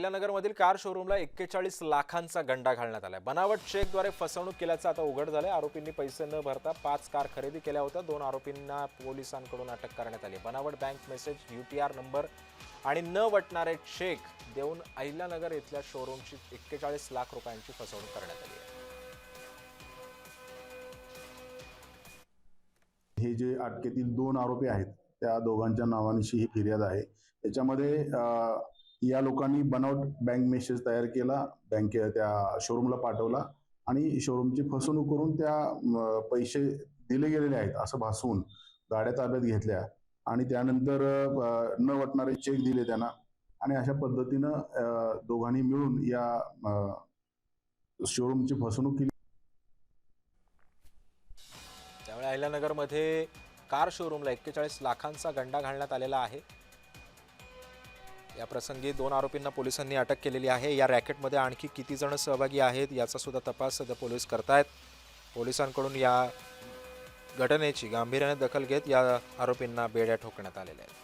अहिल्यानगरमधील car शोरूमला 41 लाखांचा गंडा घालण्यात आलाय। बनावट चेकद्वारे फसवणूक केल्याचं आता उघड झालंय। आरोपींनी पैसे न भरता 5 कार खरेदी केल्या होत्या। 2 आरोपींना पोलिसांकडून अटक करण्यात आली। बनावट बँक मेसेज, UTR नंबर आणि न वटणारे चेक देऊन अहिल्यानगर इथल्या शोरूमची 41 लाख रुपयांची फसवणूक करण्यात आली आहे। हे जे अटकेतील 2 आरोपी आहेत त्या दोघांच्या नावानिशी ही फिर्याद आहे। याच्यामध्ये या लोकांनी बनावट बँक मेसेज तयार केला, त्या शोरूमला पाठवला आणि शोरूमची फसवणूक करून त्या पैसे दिले गेलेले आहेत असं भासवून गाड्या ताब्यात घेतल्या आणि त्यानंतर न वटणारे चेक दिले त्यांना आणि अशा पद्धतीनं दोघांनी मिळून या शोरूमची फसवणूक केली। त्यामुळे अहिल्यानगरमध्ये कार शोरूमला 41 लाखांचा गंडा घालण्यात आलेला आहे। या प्रसंगी 2 आरोपींना पोलिसांनी अटक केलेली आहे। या रॅकेटमध्ये आणखी किती जण सहभागी आहेत याचा सुद्धा तपास सध्या पोलीस करतायत। पोलिसांकडून या घटनेची गांभीर्याने दखल घेत या आरोपींना बेड्या ठोकण्यात आलेल्या आहेत।